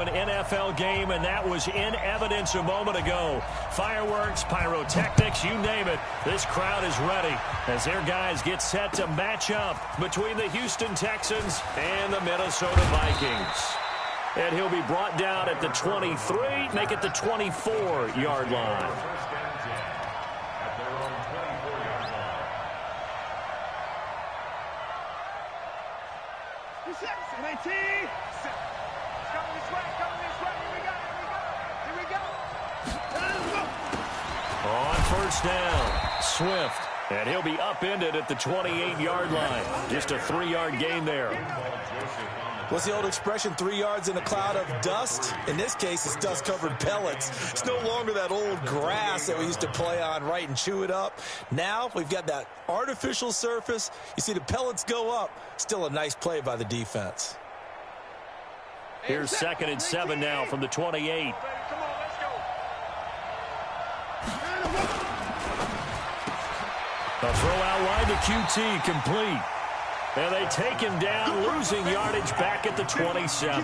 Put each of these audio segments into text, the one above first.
An NFL game, and that was in evidence a moment ago. Fireworks, pyrotechnics, you name it. This crowd is ready as their guys get set to match up between the Houston Texans and the Minnesota Vikings. And he'll be brought down at the 23, make it the 24-yard line. On first down, Swift. And he'll be upended at the 28-yard line. Just a 3-yard gain there. What's the old expression, 3 yards in a cloud of dust? In this case, it's dust-covered pellets. It's no longer that old grass that we used to play on, right, and chew it up. Now we've got that artificial surface. You see the pellets go up. Still a nice play by the defense. Here's 2nd and 7 now from the 28. A throw out wide to QT, complete. And they take him down, losing yardage back at the 27.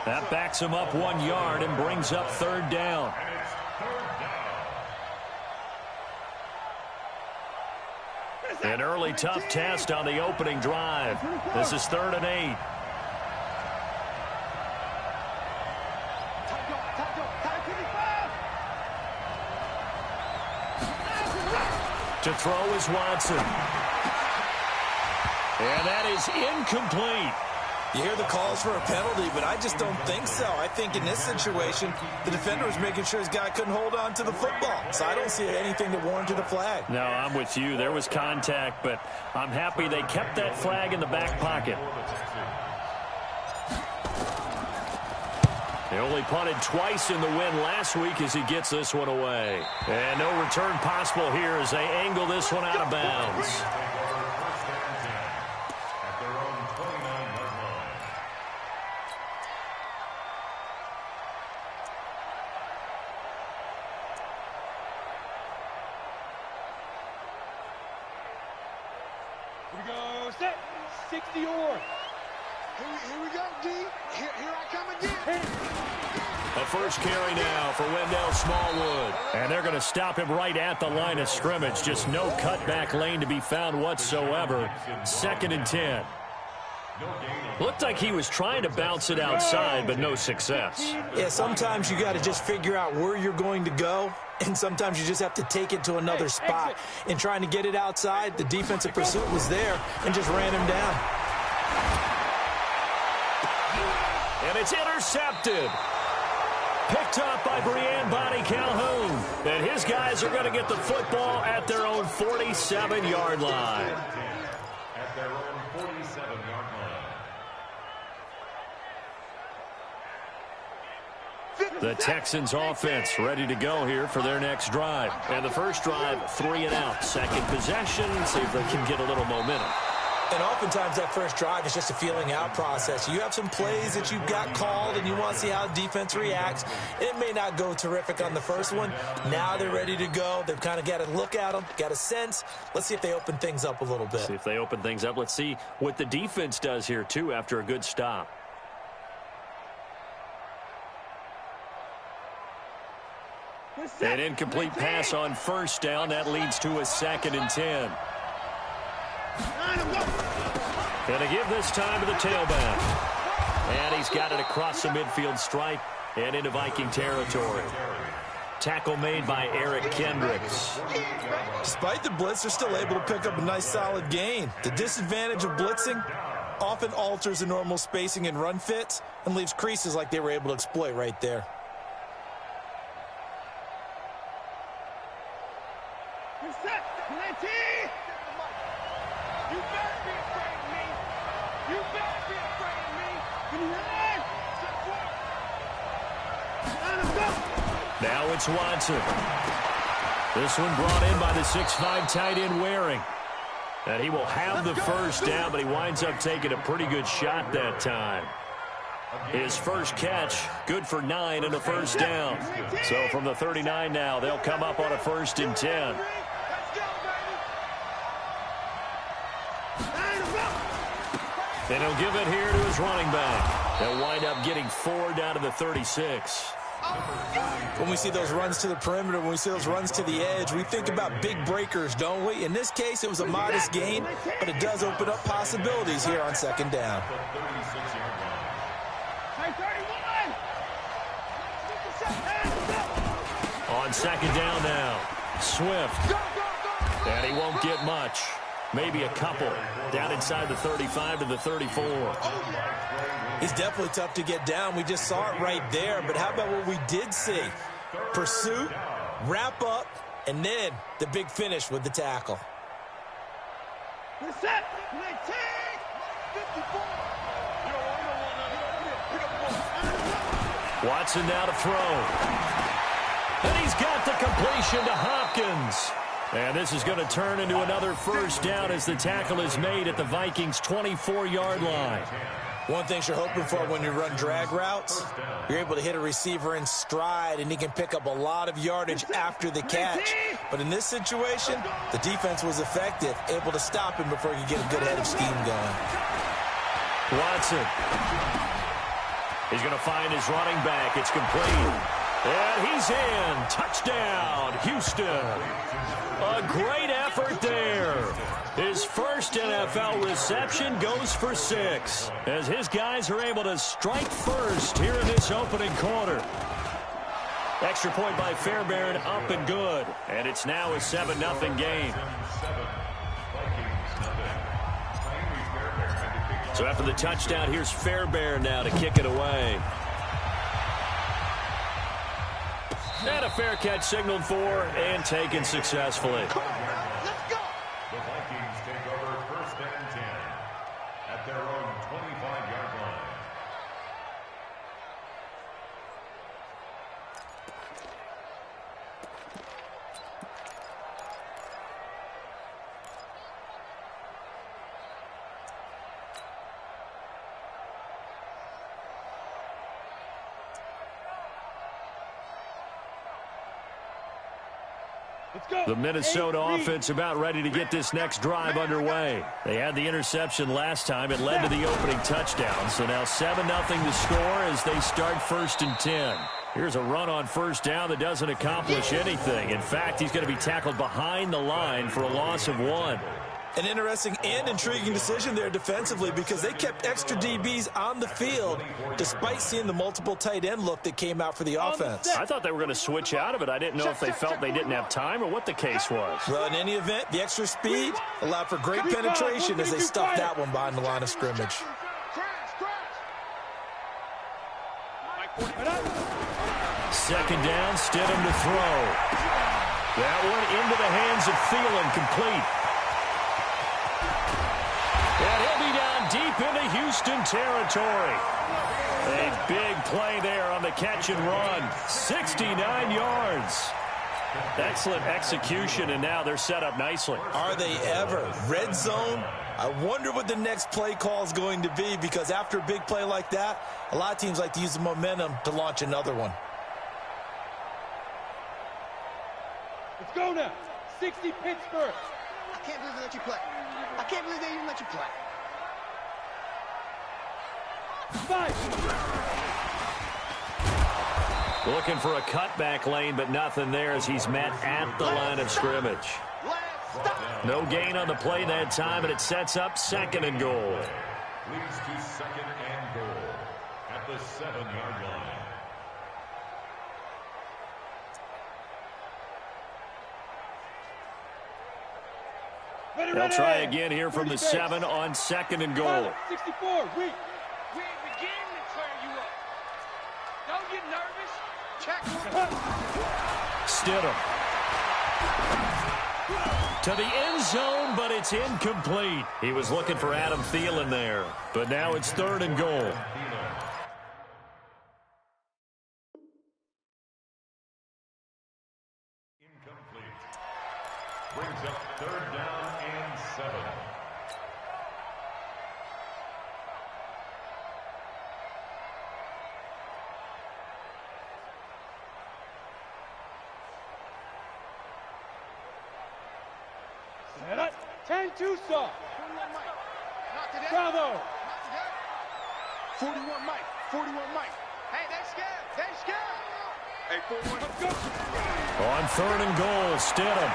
That backs him up 1 yard and brings up 3rd down. An early tough test on the opening drive. This is 3rd and 8. To throw is Watson. And that is incomplete. You hear the calls for a penalty, but I just don't think so. I think in this situation, the defender was making sure his guy couldn't hold on to the football. So I don't see anything that warranted a flag. No, I'm with you. There was contact, but I'm happy they kept that flag in the back pocket. They only punted twice in the win last week as he gets this one away. And no return possible here as they angle this one out of bounds. Here we go, set, 60 or. Here we go, D. Here I come again. A first carry now for Wendell Smallwood. And they're going to stop him right at the line of scrimmage. Just no cutback lane to be found whatsoever. 2nd and 10. Looked like he was trying to bounce it outside, but no success. Yeah, sometimes you got to just figure out where you're going to go, and sometimes you just have to take it to another spot. In trying to get it outside, the defensive pursuit was there and just ran him down. And it's intercepted. Picked up by Brian Bonnie Calhoun. And his guys are going to get the football at their own 47-yard line. At their own 47-yard line. The Texans offense ready to go here for their next drive. And the first drive, 3 and out. Second possession, see if they can get a little momentum. And oftentimes that first drive is just a feeling out process. You have some plays that you've got called and you want to see how the defense reacts. It may not go terrific on the first one. Now they're ready to go. They've kind of got to look at them, got a sense. Let's see if they open things up a little bit. See if they open things up. Let's see what the defense does here, too, after a good stop. An incomplete pass on first down. That leads to a 2nd and 10. And to give this time to the tailback. And he's got it across the midfield stripe and into Viking territory. Tackle made by Eric Kendricks. Despite the blitz, they're still able to pick up a nice solid gain. The disadvantage of blitzing often alters the normal spacing and run fits and leaves creases like they were able to exploit right there. Now it's Watson. This one brought in by the 6'5" tight end Waring. And he will have the first down, but he winds up taking a pretty good shot that time. His first catch, good for 9 and a first down. So from the 39 now, they'll come up on a 1st and 10. And he'll give it here to his running back. They'll wind up getting 4 down to the 36. When we see those runs to the perimeter, when we see those runs to the edge, we think about big breakers, don't we? In this case, it was a modest gain, but it does open up possibilities here on second down. On second down now, Swift. And he won't get much. Maybe a couple. Down inside the 35 to the 34. He's definitely tough to get down. We just saw it right there. But how about what we did see? Pursuit, wrap up, and then the big finish with the tackle. Watson now to throw. And he's got the completion to Hopkins. And this is going to turn into another first down as the tackle is made at the Vikings' 24-yard line. One thing you're hoping for when you run drag routes, you're able to hit a receiver in stride, and he can pick up a lot of yardage after the catch. But in this situation, the defense was effective, able to stop him before he could get a good head of steam going. Watson. He's going to find his running back. It's complete. And he's in. Touchdown, Houston. A great effort there. His first NFL reception goes for 6 as his guys are able to strike first here in this opening quarter. Extra point by Fairbairn, up and good. And it's now a 7-0 game. So after the touchdown, here's Fairbairn now to kick it away. And a fair catch signaled for and taken successfully. The Vikings take over first and 10 at their own 25-yard line. The Minnesota offense about ready to get this next drive underway. They had the interception last time. It led to the opening touchdown. So now 7-0 to score as they start first and 10. Here's a run on first down that doesn't accomplish anything. In fact, he's going to be tackled behind the line for a loss of 1. An interesting and intriguing decision there defensively because they kept extra DBs on the field despite seeing the multiple tight end look that came out for the offense. I thought they were going to switch out of it. I didn't know if they felt they didn't have time or what the case was. Well, in any event, the extra speed allowed for great penetration as they stuffed that one behind the line of scrimmage. Second down, Stidham to throw. That one into the hands of Thielen, complete. And he'll be down deep into Houston territory. A big play there on the catch and run. 69 yards. Excellent execution, and now they're set up nicely. Are they ever? Red zone? I wonder what the next play call is going to be because after a big play like that, a lot of teams like to use the momentum to launch another one. Let's go now. 60 Pittsburgh. I can't believe they let you play. I can't believe they even let you play. 5. Looking for a cutback lane, but nothing there as he's met at the line of scrimmage. No gain on the play that time, and it sets up second and goal. Leads to second and goal at the 7-yard line. They'll try again here from the 7 on second and goal. 64, We ain't beginning to clear you up. Don't get nervous. Check. Stidham. To the end zone, but it's incomplete. He was looking for Adam Thielen there, but now it's third and goal. Incomplete. Brings up third down and 7. Set up. 10 Tucson. Not today. Bravo. Not today. 41 Mike. 41 Mike. Hey, they're scared. They're scared. Hey, 41. Let's go. On 3rd and goal, Stidham.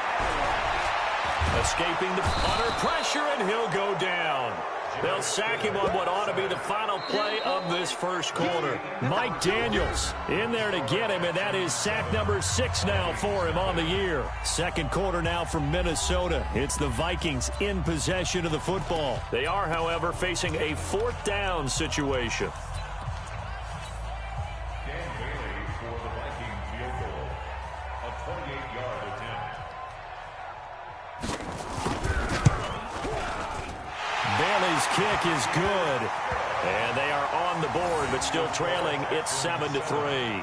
Escaping the under pressure, and he'll go down. They'll sack him on what ought to be the final play of this first quarter. Mike Daniels in there to get him, and that is sack number 6 now for him on the year. Second quarter now from Minnesota. It's the Vikings in possession of the football. They are, however, facing a 4th down situation. Dan Bailey for the Viking field goal. A 28-yard attempt. Bailey's kick is good. And they are on the board, but still trailing. It's 7-3.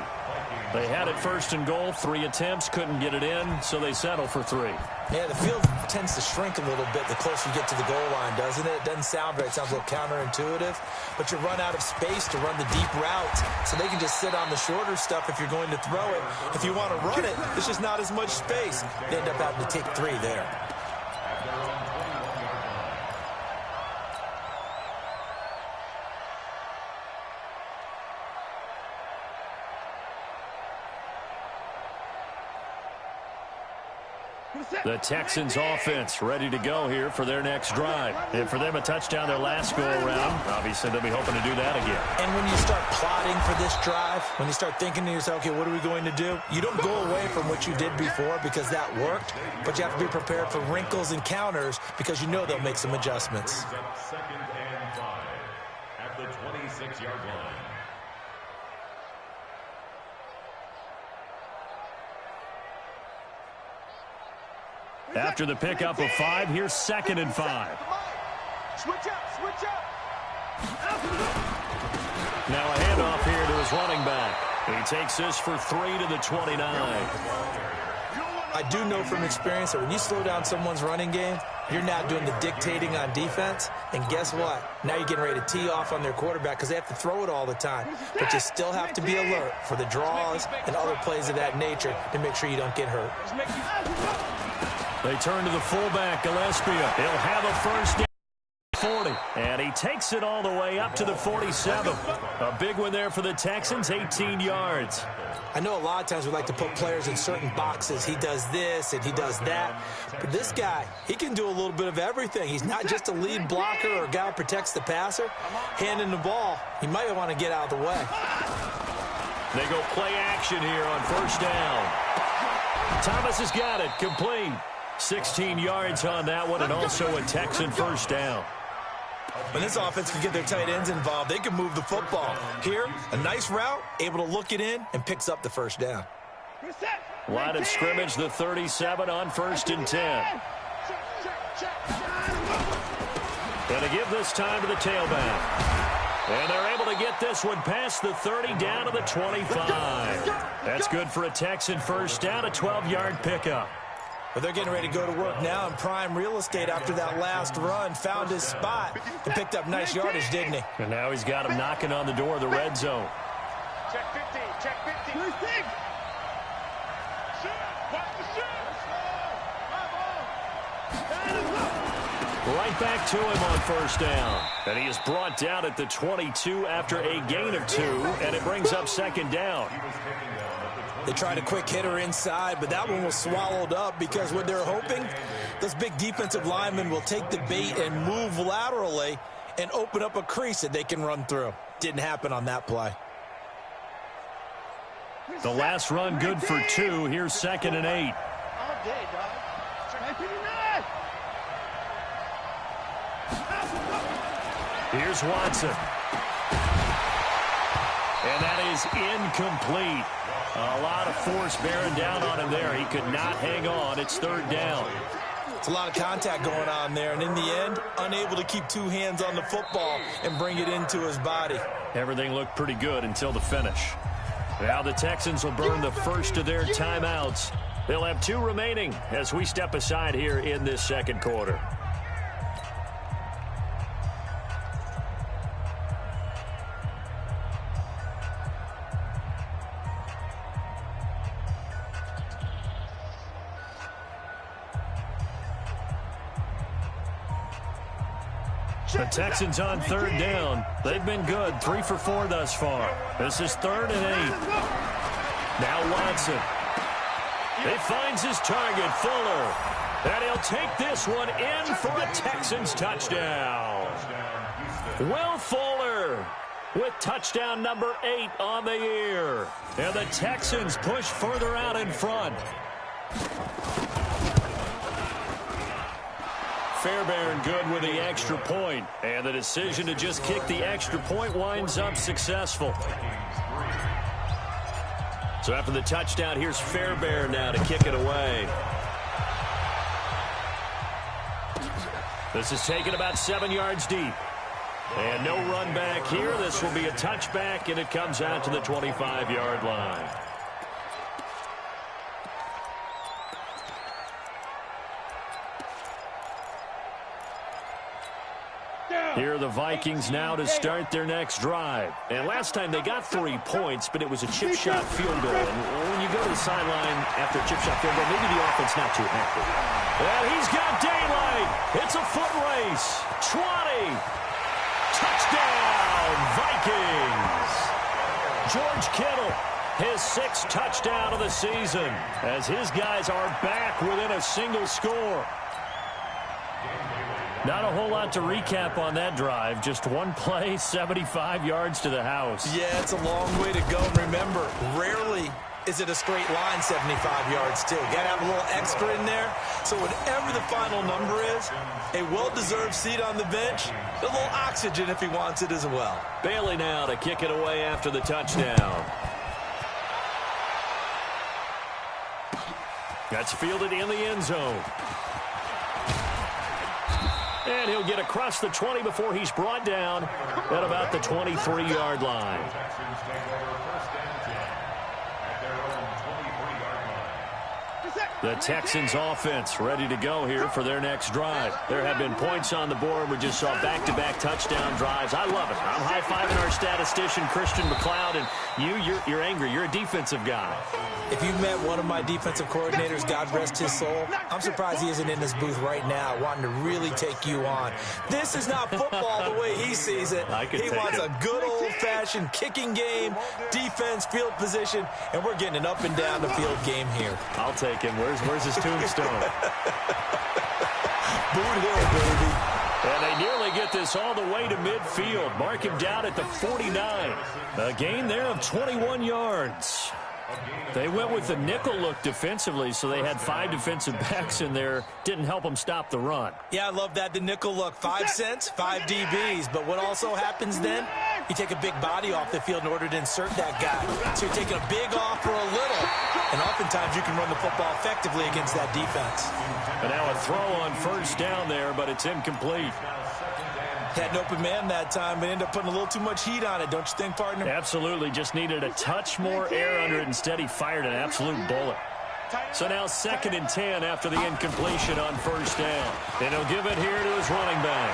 They had it 1st and goal, 3 attempts, couldn't get it in, so they settle for 3. Yeah, the field tends to shrink a little bit the closer you get to the goal line, doesn't it? It doesn't sound right. It sounds a little counterintuitive. But you run out of space to run the deep routes, so they can just sit on the shorter stuff if you're going to throw it. If you want to run it, there's just not as much space. They end up having to take 3 there. The Texans offense ready to go here for their next drive. And for them, a touchdown their last go-around. Obviously, they'll be hoping to do that again. And when you start plotting for this drive, when you start thinking to yourself, okay, what are we going to do? You don't go away from what you did before because that worked, but you have to be prepared for wrinkles and counters because you know they'll make some adjustments. 2nd and 5 at the 26-yard line. After the pickup of 5, here's 2nd and 5. Switch up. Switch up. Now a handoff here to his running back. He takes this for 3 to the 29. I do know from experience that when you slow down someone's running game, you're not doing the dictating on defense. And guess what? Now you're getting ready to tee off on their quarterback because they have to throw it all the time. But you still have to be alert for the draws and other plays of that nature to make sure you don't get hurt. They turn to the fullback, Gillespie. He'll have a first down. 40, and he takes it all the way up to the 47. A big one there for the Texans, 18 yards. I know a lot of times we like to put players in certain boxes. He does this and he does that. But this guy, he can do a little bit of everything. He's not just a lead blocker or a guy who protects the passer. Handing the ball, he might want to get out of the way. They go play action here on 1st down. Thomas has got it, complete. 16 yards on that one, and also a Texan 1st down. When this offense can get their tight ends involved, they can move the football. Here, a nice route, able to look it in, and picks up the 1st down. Line of scrimmage, the 37 on 1st and 10. And to give this time to the tailback. And they're able to get this one past the 30 down to the 25. That's good for a Texan 1st down, a 12-yard pickup. But they're getting ready to go to work now in prime real estate after that last run. Found his spot and picked up nice yardage, didn't he? And now he's got him knocking on the door of the red zone. Check 15. Check 15. Right back to him on 1st down. And he is brought down at the 22 after a gain of 2, and it brings up 2nd down. They tried a quick hitter inside, but that one was swallowed up because what they're hoping, those big defensive linemen will take the bait and move laterally and open up a crease that they can run through. Didn't happen on that play. The last run good for 2. Here's 2nd and 8. All day, dog. Here's Watson. And that is incomplete. A lot of force bearing down on him there. He could not hang on. It's 3rd down. It's a lot of contact going on there, and in the end, unable to keep 2 hands on the football and bring it into his body. Everything looked pretty good until the finish. Now the Texans will burn the first of their timeouts. They'll have 2 remaining as we step aside here in this 2nd quarter. The Texans on third down. They've been good, 3 for 4 thus far. This is 3rd and 8. Now Watson. He finds his target, Fuller. And he'll take this one in for a Texans touchdown. Will Fuller with touchdown number 8 on the year. And the Texans push further out in front. Fairbairn good with the extra point. And the decision to just kick the extra point winds up successful. So after the touchdown, here's Fairbairn now to kick it away. This is taken about 7 yards deep. And no run back here. This will be a touchback, and it comes out to the 25-yard line. Here are the Vikings now to start their next drive. And last time they got 3 points, but it was a chip shot field goal. And when you go to the sideline after a chip shot field goal, maybe the offense not too happy. And he's got daylight. It's a foot race. 20. Touchdown, Vikings. George Kittle, his 6th touchdown of the season, as his guys are back within a single score. Not a whole lot to recap on that drive. Just one play, 75 yards to the house. Yeah, it's a long way to go. And remember, rarely is it a straight line 75 yards, too. Got to have a little extra in there. So whatever the final number is, a well-deserved seat on the bench, a little oxygen if he wants it as well. Bailey now to kick it away after the touchdown. That's fielded in the end zone. And he'll get across the 20 before he's brought down at about the 23-yard line. The Texans offense ready to go here for their next drive. There have been points on the board. We just saw back-to-back touchdown drives. I love it. I'm high-fiving our statistician, Christian McLeod, and you're angry. You're a defensive guy. If you met one of my defensive coordinators, God rest his soul, I'm surprised he isn't in this booth right now wanting to really take you on. This is not football the way he sees it. He wants a good old-fashioned kicking game, defense, field position, and we're getting an up-and-down-the-field game here. I'll take him. Where's his tombstone? Boot Hill, baby. And they nearly get this all the way to midfield. Mark him down at the 49. A gain there of 21 yards. They went with the nickel look defensively, so they had 5 defensive backs in there. Didn't help them stop the run. Yeah, I love that, the nickel look. 5 cents, 5 DBs. But what also happens then? You take a big body off the field in order to insert that guy. So you're taking a big off for a little. And oftentimes you can run the football effectively against that defense. And now a throw on first down there, but it's incomplete. Had an open man that time, but ended up putting a little too much heat on it, don't you think, partner? Absolutely. Just needed a touch more air under it. Instead, he fired an absolute bullet. So now 2nd and 10 after the incompletion on first down. And he'll give it here to his running back.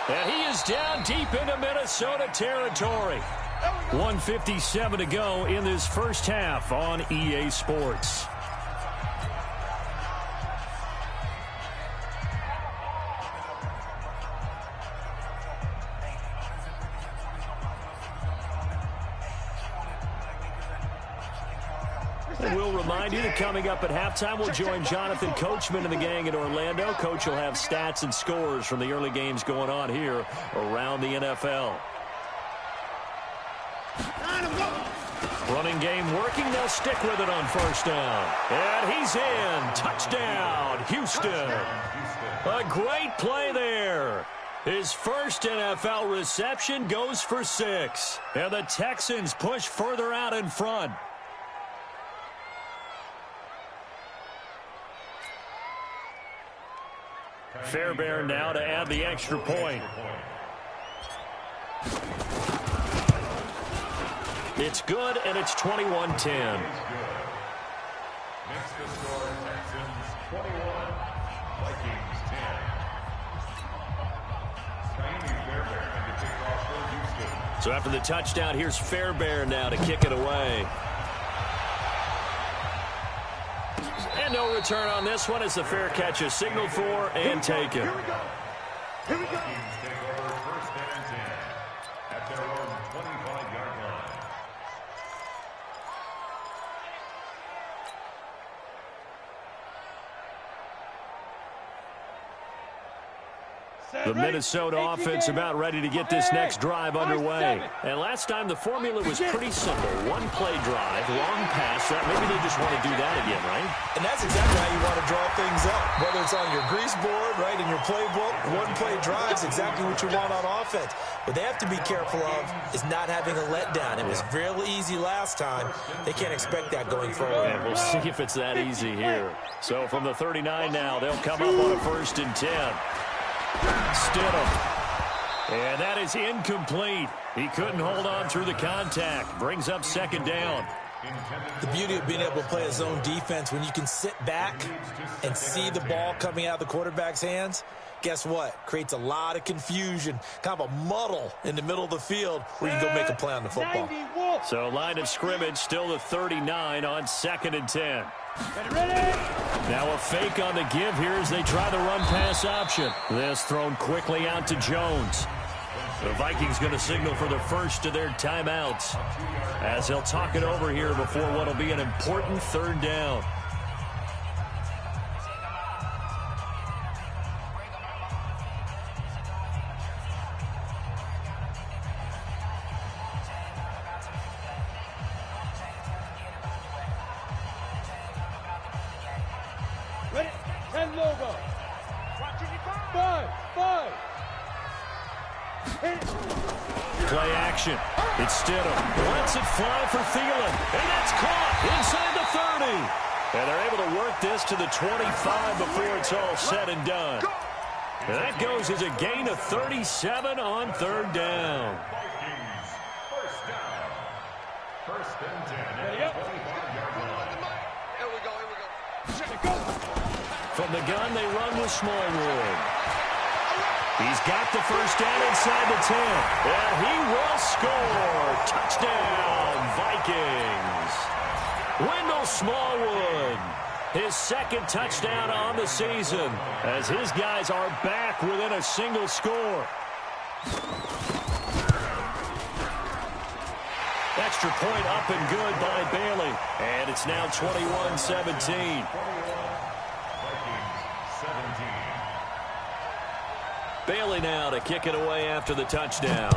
And he is down deep into Minnesota territory. 1:57 to go in this first half on EA Sports. And we'll remind you that coming up at halftime, we'll join Jonathan Coachman and the gang in Orlando. Coach will have stats and scores from the early games going on here around the NFL. Running game working. They'll stick with it on first down. And he's in. Touchdown, Houston. A great play there. His first NFL reception goes for 6. And the Texans push further out in front. Fairbairn now to add the extra point. It's good, and it's 21-10. Makes the score Texans 21, Vikings 10. So after the touchdown, here's Fairbairn now to kick it away. And And no return on this one as the fair catch is signaled for and taken. Here we go. Here we go. Vikings take over first and 10 at their own 25-yard line. The Minnesota offense about ready to get this next drive underway. And last time the formula was pretty simple. One play drive, long pass. Maybe they just want to do that again, right? And that's exactly how you want to draw things up. Whether it's on your grease board, right, in your playbook, one play drive is exactly what you want on offense. What they have to be careful of is not having a letdown. It was really easy last time. They can't expect that going forward. And we'll see if it's that easy here. So from the 39 now, they'll come up on a 1st and 10. Stidham. And that is incomplete. He couldn't hold on through the contact. Brings up 2nd down. The beauty of being able to play a zone defense, when you can sit back and see the ball coming out of the quarterback's hands, guess what? Creates a lot of confusion, kind of a muddle in the middle of the field where you go make a play on the football. So line of scrimmage still the 39 on 2nd and 10. Now a fake on the give here as they try the run-pass option. This thrown quickly out to Jones. The Vikings going to signal for the first of their timeouts as they'll talk it over here before what will be an important 3rd down. Ready? 10 logo. 5. Play action. It's Stidham. Lets it fly for Thielen. And that's caught inside the 30. And they're able to work this to the 25 before it's all said and done. And that goes as a gain of 37 on 3rd down. Vikings, first down. First and 10 at the 25-yard line. Here we go. From the gun, they run with Smallwood. He's got the first down inside the 10. And he will score. Touchdown, Vikings. Wendell Smallwood, his 2nd touchdown on the season as his guys are back within a single score. Extra point up and good by Bailey. And it's now 21-17. Bailey now to kick it away after the touchdown.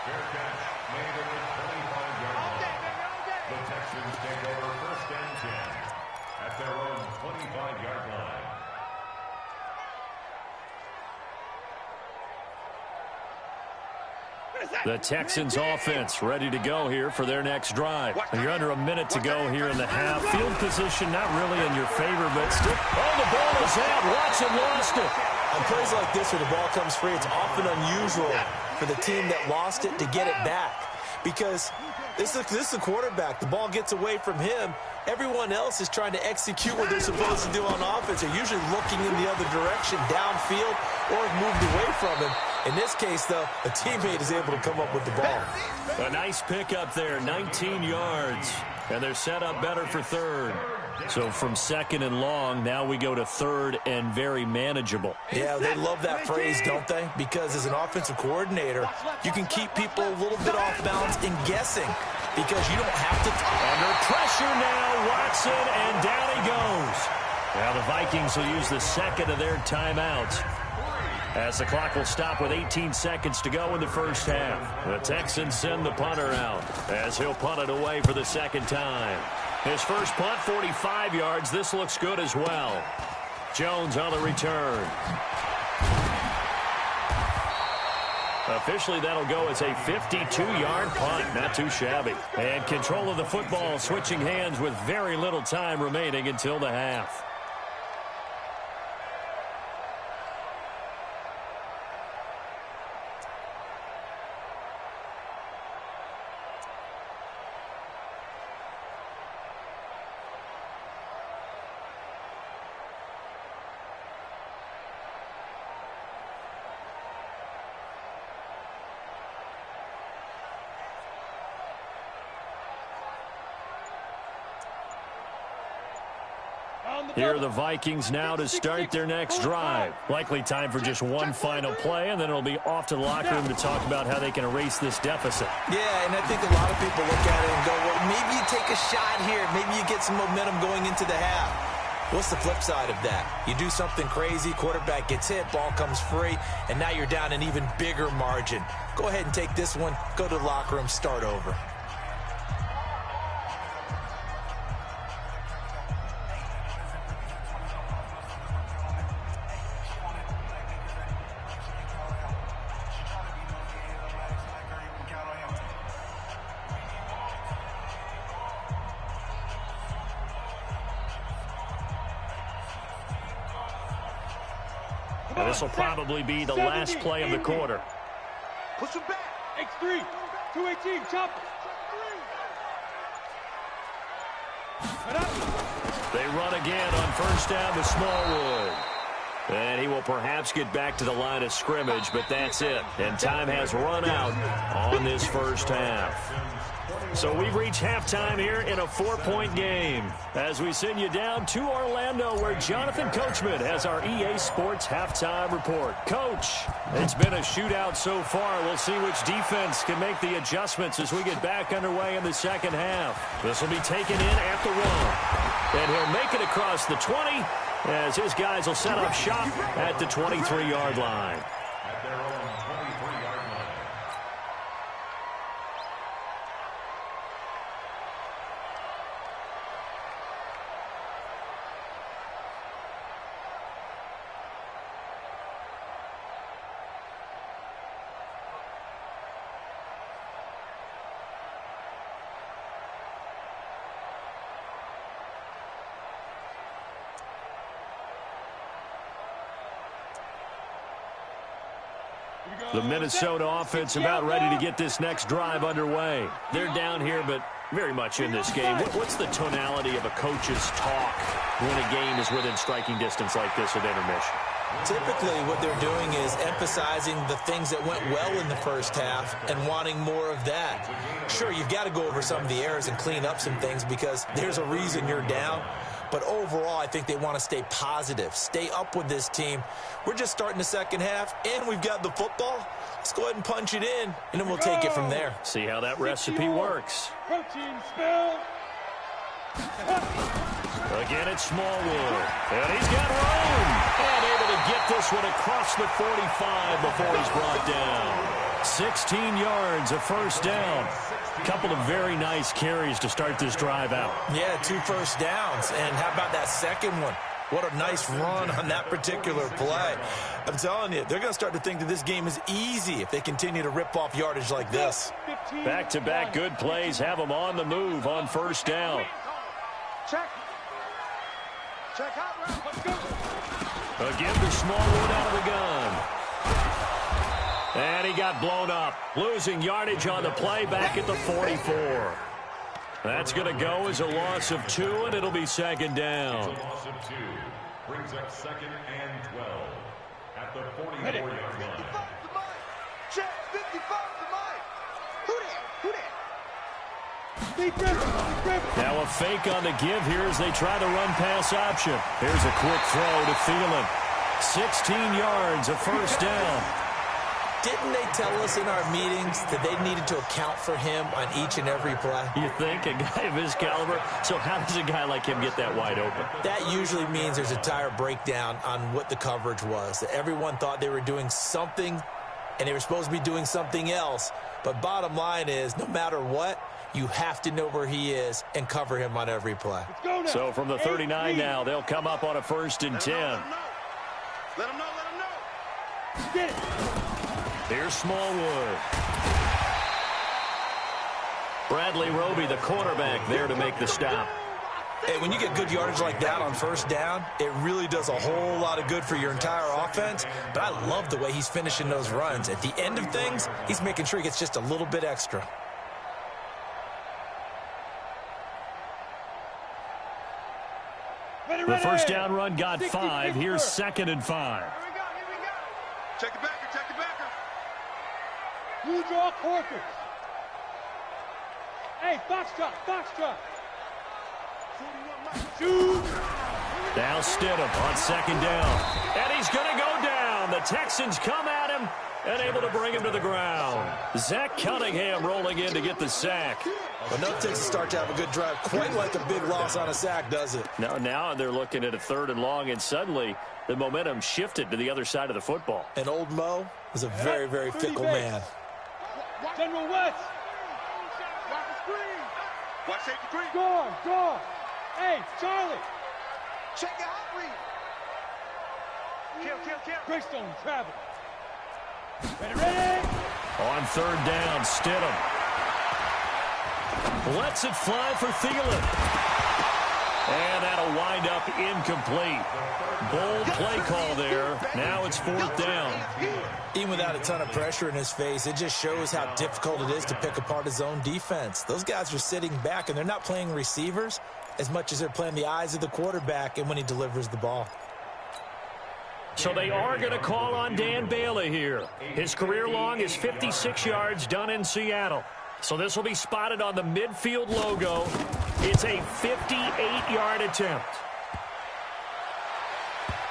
Fair catch made at the 25-yard line. The Texans take over first and 10 at their own 25-yard line. The Texans offense ready to go here for their next drive. You're under a minute to go here in the half. Field position not really in your favor, but still. Oh, the ball is out. Watson lost it. On plays like this where the ball comes free, it's often unusual for the team that lost it to get it back. Because this is the quarterback. The ball gets away from him. Everyone else is trying to execute what they're supposed to do on offense. They're usually looking in the other direction, downfield, or have moved away from him. In this case, though, a teammate is able to come up with the ball. A nice pickup there, 19 yards. And they're set up better for 3rd. So from 2nd and long, now we go to 3rd and very manageable. Yeah, they love that phrase, don't they? Because as an offensive coordinator, you can keep people a little bit off balance in guessing because you don't have to. Under pressure now, Watson, and down he goes. Now the Vikings will use the 2nd of their timeouts as the clock will stop with 18 seconds to go in the first half. The Texans send the punter out as he'll punt it away for the 2nd time. His first punt, 45 yards. This looks good as well. Jones on the return. Officially, that'll go as a 52-yard punt. Not too shabby. And control of the football switching hands with very little time remaining until the half. Here are the Vikings now to start their next drive. Likely time for just one final play, and then it'll be off to the locker room to talk about how they can erase this deficit. Yeah, and I think a lot of people look at it and go, well, maybe you take a shot here. Maybe you get some momentum going into the half. What's the flip side of that? You do something crazy, quarterback gets hit, ball comes free, and now you're down an even bigger margin. Go ahead and take this one, go to the locker room, start over. This will probably be the last play of the quarter. Push him back. X3, 218, chop. They run again on first down to Smallwood. And he will perhaps get back to the line of scrimmage, but that's it. And time has run out on this first half. So we've reached halftime here in a 4-point game as we send you down to Orlando, where Jonathan Coachman has our EA Sports halftime report. Coach, it's been a shootout so far. We'll see which defense can make the adjustments as we get back underway in the second half. This will be taken in at the 1. And he'll make it across the 20 as his guys will set up shop at the 23-yard line. At their own 23-yard line. The Minnesota offense about ready to get this next drive underway. They're down here, but very much in this game. What's the tonality of a coach's talk when a game is within striking distance like this at intermission? Typically, what they're doing is emphasizing the things that went well in the first half and wanting more of that. Sure, you've got to go over some of the errors and clean up some things because there's a reason you're down. But overall, I think they want to stay positive, stay up with this team. We're just starting the second half, and we've got the football. Let's go ahead and punch it in, and then we'll take it from there. See how that recipe works. Protein spill. Again, it's Smallwood. And he's got room. And able to get this one across the 45 before he's brought down. 16 yards, a first down. Couple of very nice carries to start this drive out. Yeah, 2 first downs. And how about that second one? What a nice run on that particular play. I'm telling you, they're going to start to think that this game is easy if they continue to rip off yardage like this. Back-to-back good plays have them on the move on first down. Check. Check out. Let's go. Again to Smallwood out of the gun. And he got blown up. Losing yardage on the play back at the 44. That's going to go as a loss of 2, and it'll be second down. A loss of 2 brings up 2nd and 12 at the 44-yard line. Check. 55 to mine. Who that? Now a fake on the give here as they try the run-pass option. Here's a quick throw to Thielen. 16 yards, a first down. Didn't they tell us in our meetings that they needed to account for him on each and every play? You think? A guy of his caliber? So how does a guy like him get that wide open? That usually means there's a tire breakdown on what the coverage was. That everyone thought they were doing something, and they were supposed to be doing something else. But bottom line is, no matter what, you have to know where he is and cover him on every play. So from the 39 now, they'll come up on a 1st and 10. Let him know. Get it. Here's Smallwood. Bradley Roby, the quarterback, there to make the stop. Hey, when you get good yardage like that on first down, it really does a whole lot of good for your entire offense. But I love the way he's finishing those runs. At the end of things, he's making sure he gets just a little bit extra. The first down run got 5. Here's 2nd and 5. Here we go. Check the backer. You draw quarters. Hey, box drop. Shoot. Now Stidham on second down. And he's going to go down. The Texans come at him and able to bring him to the ground. Zach Cunningham rolling in to get the sack. Well, no Texans start to have a good drive. Quite like a big loss on a sack, does it? Now they're looking at a 3rd and long, and suddenly the momentum shifted to the other side of the football. And old Mo is a very, very fickle man. General West. Watch the screen. Watch safety screen. Go. Hey, Charlie. Check your hot read. Kill. Brickstone, travel. Ready. On 3rd down, Stidham lets it fly for Thielen. And that'll wind up incomplete. Bold play call there. Now it's 4th down. Even without a ton of pressure in his face, it just shows how difficult it is to pick apart his own defense. Those guys are sitting back, and they're not playing receivers as much as they're playing the eyes of the quarterback and when he delivers the ball. So they are going to call on Dan Bailey here. His career long is 56 yards done in Seattle. So this will be spotted on the midfield logo. It's a 58-yard attempt.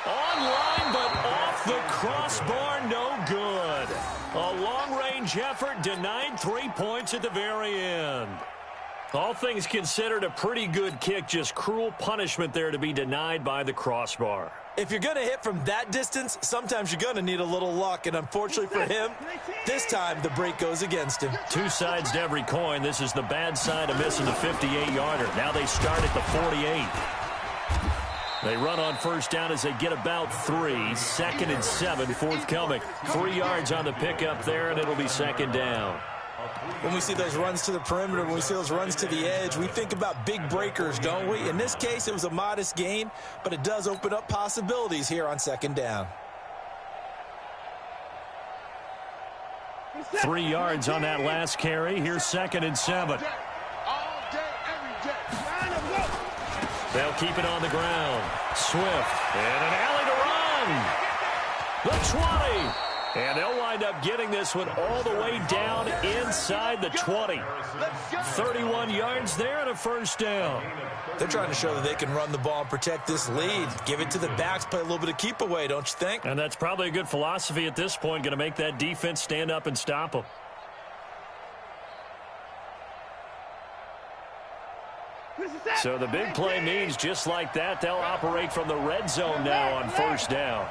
Online, but off the crossbar, no good. A long-range effort denied 3 points at the very end. All things considered, a pretty good kick, just cruel punishment there to be denied by the crossbar. If you're going to hit from that distance, sometimes you're going to need a little luck, and unfortunately for him, this time the break goes against him. Two sides to every coin. This is the bad side of missing the 58-yarder. Now they start at the 48. They run on 1st down as they get about 3. 2nd and 7 forthcoming. 3 yards on the pickup there, and it'll be 2nd down. When we see those runs to the perimeter, when we see those runs to the edge, we think about big breakers, don't we? In this case, it was a modest gain, but it does open up possibilities here on 2nd down. 3 yards on that last carry. Here's 2nd and 7. All day, every day. They'll keep it on the ground. Swift, and an alley to run. The 20. And they'll wind up getting this one all the way down inside the 20. 31 yards there and a 1st down. They're trying to show that they can run the ball and protect this lead. Give it to the backs, play a little bit of keep away, don't you think? And that's probably a good philosophy at this point, going to make that defense stand up and stop them. So the big play means just like that, they'll operate from the red zone now on 1st down.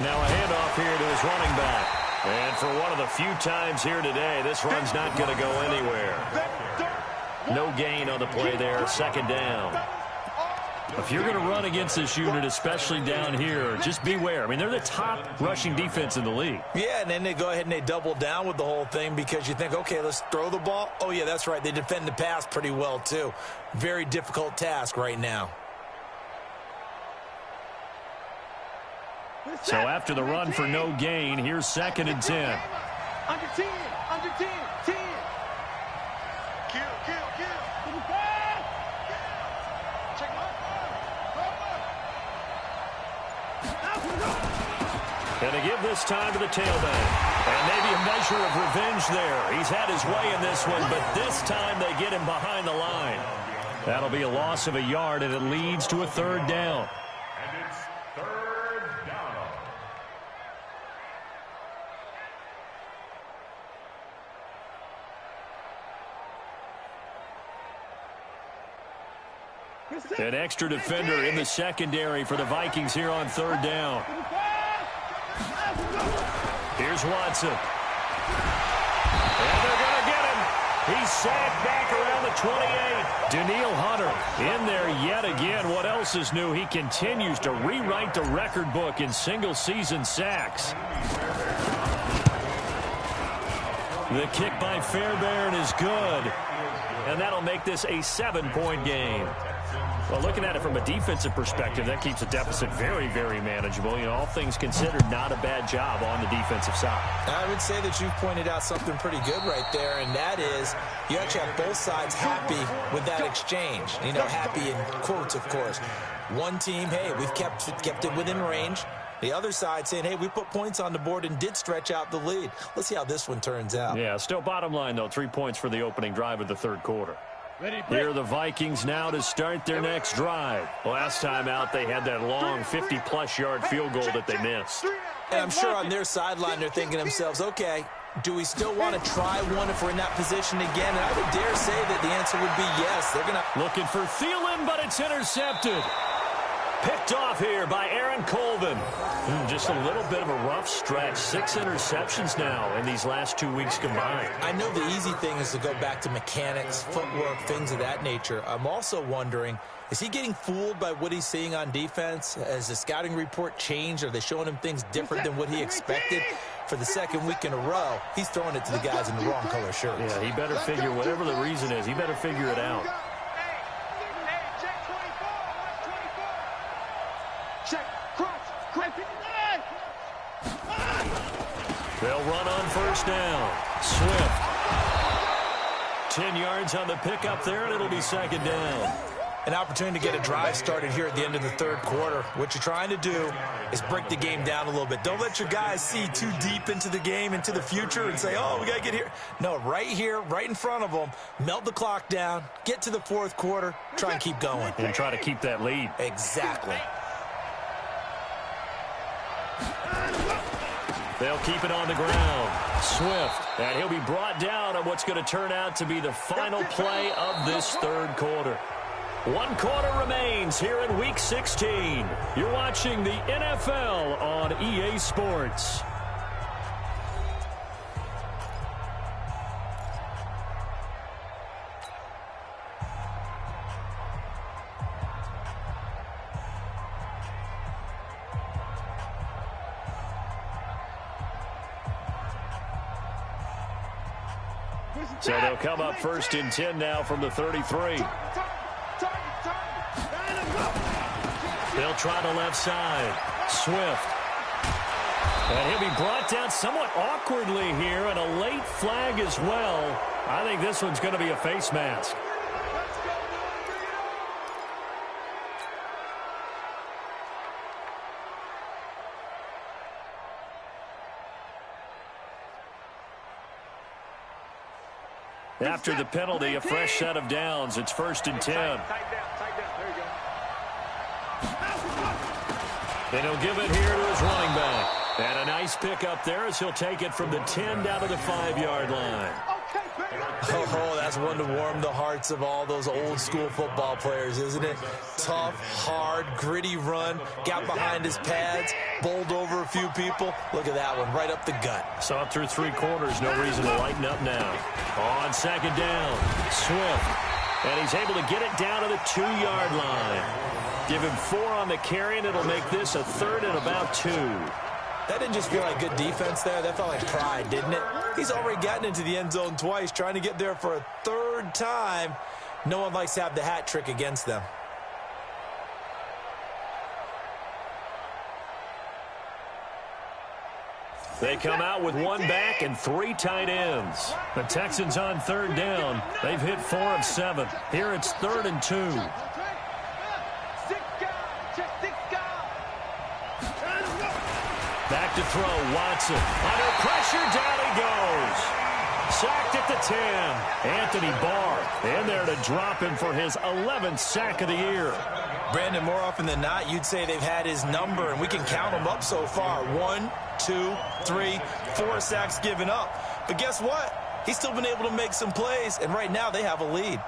Now a handoff here to his running back. And for one of the few times here today, this run's not going to go anywhere. No gain on the play there, 2nd down. If you're going to run against this unit, especially down here, just beware. I mean, they're the top rushing defense in the league. Yeah, and then they go ahead and they double down with the whole thing because you think, okay, let's throw the ball. Oh, yeah, that's right. They defend the pass pretty well, too. Very difficult task right now. So after the run for no gain, here's 2nd and 10. Under 10. Kill. Check it out. And to give this time to the tailback. And maybe a measure of revenge there. He's had his way in this one, but this time they get him behind the line. That'll be a loss of a yard, and it leads to a 3rd down. And it's 3rd down. An extra defender in the secondary for the Vikings here on 3rd down. Here's Watson. And they're going to get him. He's sacked back around the 28. Daniil Hunter in there yet again. What else is new? He continues to rewrite the record book in single-season sacks. The kick by Fairbairn is good. And that'll make this a 7-point game. Well, looking at it from a defensive perspective, that keeps the deficit very, very manageable. You know, all things considered, not a bad job on the defensive side. I would say that you've pointed out something pretty good right there, and that is you actually have both sides happy with that exchange. You know, happy in quotes, of course. One team, hey, we've kept it within range. The other side saying, hey, we put points on the board and did stretch out the lead. Let's see how this one turns out. Yeah, still bottom line, though, 3 points for the opening drive of the third quarter. Here are the Vikings now to start their next drive. Last time out, they had that long 50-plus yard field goal that they missed. And I'm sure on their sideline they're thinking to themselves, okay, do we still want to try one if we're in that position again? And I would dare say that the answer would be yes. They're going to... Looking for Thielen, but it's intercepted. Picked off here by Aaron Colvin. Just a little bit of a rough stretch. 6 interceptions now in these last 2 weeks combined. I know the easy thing is to go back to mechanics, footwork, things of that nature. I'm also wondering, is he getting fooled by what he's seeing on defense? Has the scouting report changed? Are they showing him things different than what he expected? For the second week in a row, he's throwing it to the guys in the wrong color shirts. Yeah, he better figure, whatever the reason is, he better figure it out. They'll run on first down. Swift. 10 yards on the pickup there, and it'll be second down. An opportunity to get a drive started here at the end of the third quarter. What you're trying to do is break the game down a little bit. Don't let your guys see too deep into the game, into the future, and say, oh, we got to get here. No, right here, right in front of them, melt the clock down, get to the fourth quarter, try and keep going. And try to keep that lead. Exactly. They'll keep it on the ground. Swift. And he'll be brought down on what's going to turn out to be the final play of this third quarter. 1 quarter remains here in Week 16. You're watching the NFL on EA Sports. So they'll come up first and 10 now from the 33. They'll try the left side. Swift. And he'll be brought down somewhat awkwardly here, and a late flag as well. I think this one's going to be a face mask. After the penalty, a fresh set of downs. It's first and 10. And he'll give it here to his running back. And a nice pickup there as he'll take it from the 10 down to the 5-yard line. Oh, that's one to warm the hearts of all those old school football players, isn't it? Tough, hard, gritty run, got behind his pads, bowled over a few people. Look at that one, right up the gut. So up through 3 quarters, no reason to lighten up now. On second down, Swift. And he's able to get it down to the 2-yard line. Give him 4 on the carry, and it'll make this a 3rd and about 2. That didn't just feel like good defense there. That felt like pride, didn't it? He's already gotten into the end zone twice, trying to get there for a 3rd time. No one likes to have the hat trick against them. They come out with 1 back and 3 tight ends. The Texans on 3rd down. They've hit 4 of 7. Here it's 3rd and 2. Back to throw, Watson. Under pressure, down he goes. Sacked at the 10. Anthony Barr in there to drop him for his 11th sack of the year. Brandon, more often than not, you'd say they've had his number, and we can count them up so far. 1, 2, 3, 4 sacks given up. But guess what? He's still been able to make some plays, and right now they have a lead.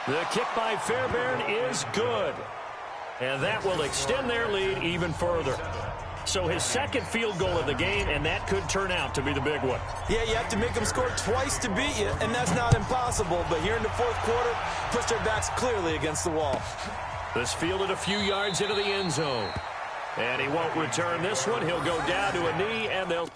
The kick by Fairbairn is good. And that will extend their lead even further. So his 2nd field goal of the game, and that could turn out to be the big one. Yeah, you have to make them score twice to beat you, and that's not impossible. But here in the 4th quarter, pushed their backs clearly against the wall. This fielded a few yards into the end zone. And he won't return this one. He'll go down to a knee, and they'll...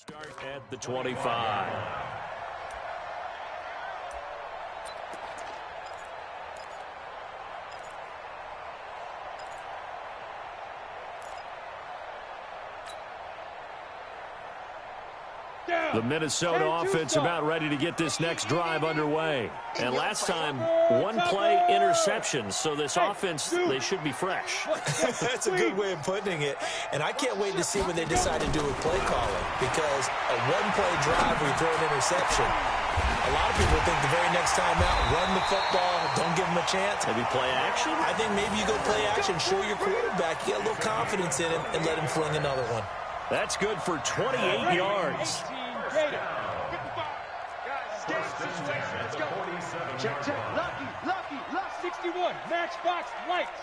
Start at the 25. The Minnesota offense about ready to get this next drive underway. And last time, one play interception. So this offense, they should be fresh. That's a good way of putting it. And I can't wait to see what they decide to do with play calling. Because a one-play drive where you throw an interception, a lot of people think the very next time out, run the football, don't give them a chance. Maybe play action? I think maybe you go play action, show your quarterback, you get a little confidence in him, and let him fling another one. That's good for 28 yards. Check. Lucky. 61. Matchbox lights.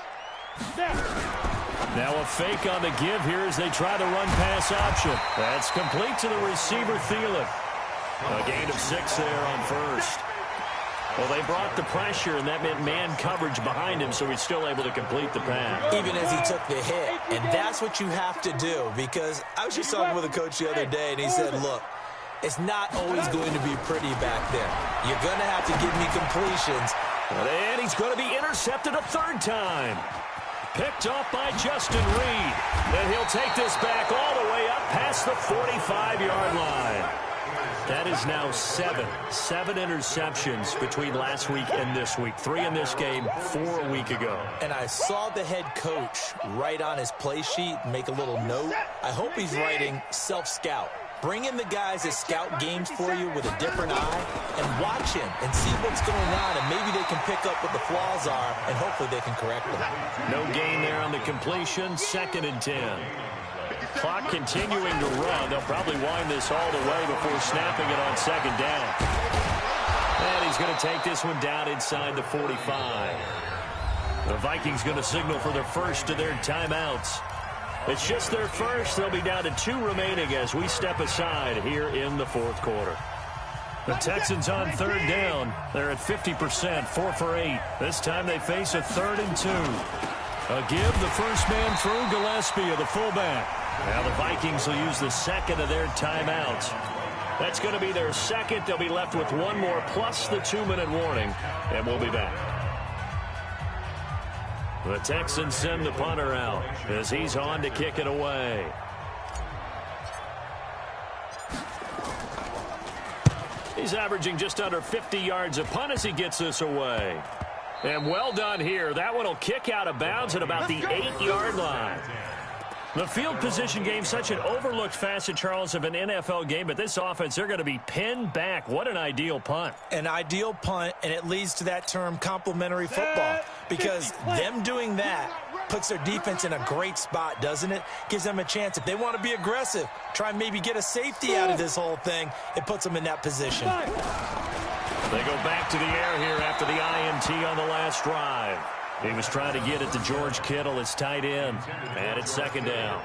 Now a fake on the give here as they try the run-pass option. That's complete to the receiver, Thielen. A gain of 6 there on first. Well, they brought the pressure, and that meant man coverage behind him, so he's still able to complete the pass. Even as he took the hit. And that's what you have to do, because I was just talking with a coach the other day, and he said, look, it's not always going to be pretty back there. You're going to have to give me completions. And he's going to be intercepted a third time. Picked off by Justin Reed. And he'll take this back all the way up past the 45-yard line. That is now 7 interceptions between last week and this week. 3 in this game, 4 a week ago. And I saw the head coach write on his play sheet, make a little note. I hope he's writing self-scout. Bring in the guys that scout games for you with a different eye and watch him and see what's going on, and maybe they can pick up what the flaws are, and hopefully they can correct them. No gain there on the completion, 2nd and 10. Clock continuing to run. They'll probably wind this all the way before snapping it on 2nd down. And he's going to take this one down inside the 45. The Vikings going to signal for their first of their timeouts. It's just their first. They'll be down to 2 remaining as we step aside here in the 4th quarter. The Texans on 3rd down. They're at 50%, 4 for 8. This time they face a 3rd and 2. A give, the first man through, Gillespie, the fullback. Now the Vikings will use the 2nd of their timeouts. That's going to be their 2nd. They'll be left with 1 more plus the 2-minute warning, and we'll be back. The Texans send the punter out as he's on to kick it away. He's averaging just under 50 yards a punt as he gets this away. And well done here. That one will kick out of bounds at about the 8-yard line. The field position game, such an overlooked facet, Charles, of an NFL game, but this offense, they're going to be pinned back. What an ideal punt. An ideal punt, and it leads to that term complementary football, because them doing that puts their defense in a great spot, doesn't it? Gives them a chance. If they want to be aggressive, try and maybe get a safety out of this whole thing, it puts them in that position. They go back to the air here after the INT on the last drive. He was trying to get it to George Kittle, his tight end, and it's 2nd down.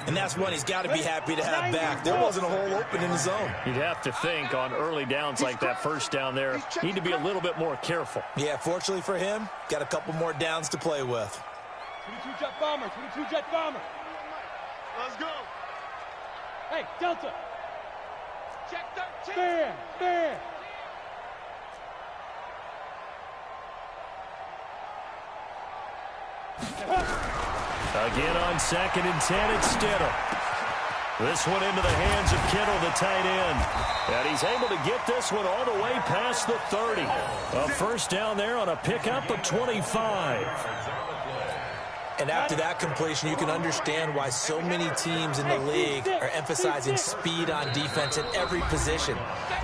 And that's one he's got to be happy to have back. There wasn't a hole open in the zone. You'd have to think on early downs like that first down there, need to be a little bit more careful. Yeah, fortunately for him, got a couple more downs to play with. 22 jet bomber. Let's go. Hey, Delta. Check 13. Stand. Again on 2nd and 10, it's Stidham. This one into the hands of Kittle, the tight end. And he's able to get this one all the way past the 30. A first down there on a pickup of 25. And after that completion, you can understand why so many teams in the league are emphasizing speed on defense in every position.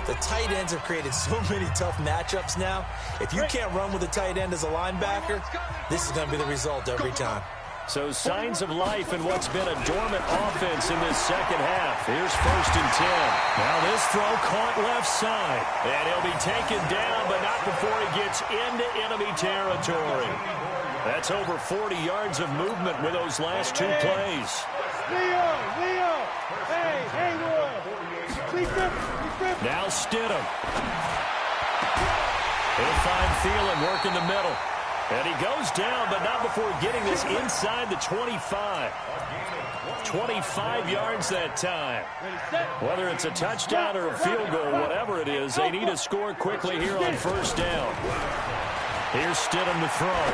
The tight ends have created so many tough matchups now. If you can't run with a tight end as a linebacker, this is going to be the result every time. So signs of life in what's been a dormant offense in this second half. Here's 1st and 10. Now this throw caught left side. And he'll be taken down, but not before he gets into enemy territory. That's over 40 yards of movement with those last 2 plays. Leo. Hey, Roy. Now Stidham. He'll find Thielen working the middle. And he goes down, but not before getting this inside the 25. 25 yards that time. Whether it's a touchdown or a field goal, whatever it is, they need to score quickly here on first down. Here's Stidham to throw.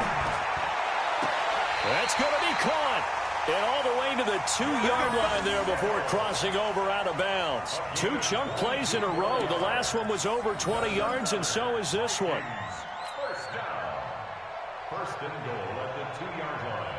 That's going to be caught. And all the way to the 2-yard line there before crossing over out of bounds. 2 chunk plays in a row. The last one was over 20 yards, and so is this one. First down. First and goal at the 2-yard line.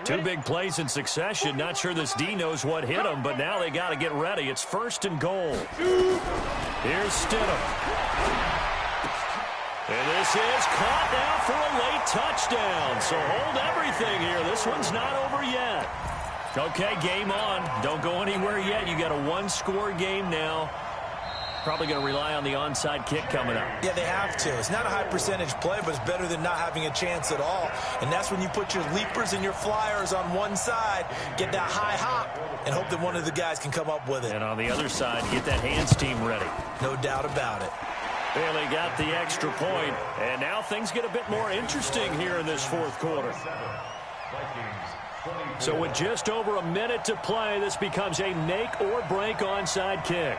Two big plays in succession. Not sure this D knows what hit him, but now they got to get ready. It's first and goal. Here's Stidham. And this is caught now for a late touchdown. So hold everything here. This one's not over yet. Okay, game on. Don't go anywhere yet. You got a 1-score game now. Probably going to rely on the onside kick coming up. Yeah, they have to. It's not a high percentage play, but it's better than not having a chance at all. And that's when you put your leapers and your flyers on one side, get that high hop, and hope that one of the guys can come up with it. And on the other side, get that hands team ready. No doubt about it. Bailey got the extra point, and now things get a bit more interesting here in this fourth quarter. So with just over a minute to play, this becomes a make or break onside kick.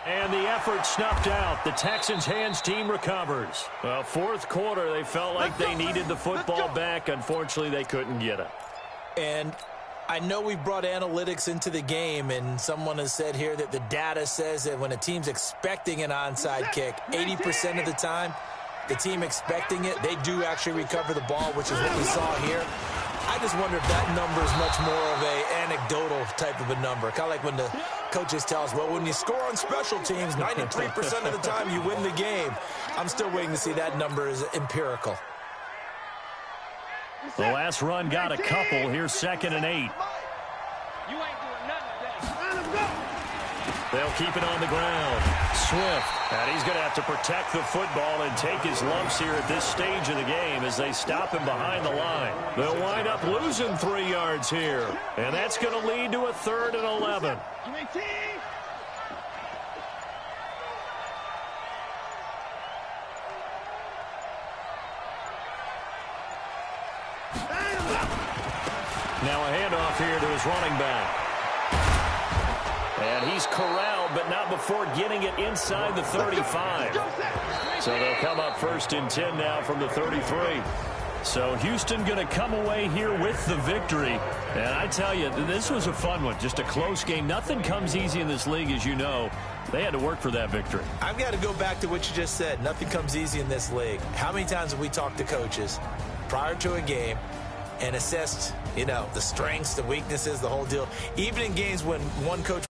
And the effort snuffed out. The Texans' hands team recovers. Well, fourth quarter, they felt like they needed the football back. Unfortunately, they couldn't get it. And I know we've brought analytics into the game, and someone has said here that the data says that when a team's expecting an onside kick, 80% of the time, the team expecting it, they do actually recover the ball, which is what we saw here. I just wonder if that number is much more of an anecdotal type of a number. Kind of like when the coaches tell us, well, when you score on special teams, 93% of the time you win the game. I'm still waiting to see that number is empirical. The last run got a couple. Here's 2nd and 8. You ain't doing nothing today. They'll keep it on the ground. Swift. And he's going to have to protect the football and take his lumps here at this stage of the game as they stop him behind the line. They'll wind up losing 3 yards here. And that's going to lead to a 3rd and 11. Now a handoff here to his running back. And he's corralled, but not before getting it inside the 35. So they'll come up 1st and 10 now from the 33. So Houston going to come away here with the victory. And I tell you, this was a fun one. Just a close game. Nothing comes easy in this league, as you know. They had to work for that victory. I've got to go back to what you just said. Nothing comes easy in this league. How many times have we talked to coaches prior to a game and assessed, the strengths, the weaknesses, the whole deal? Even in games when one coach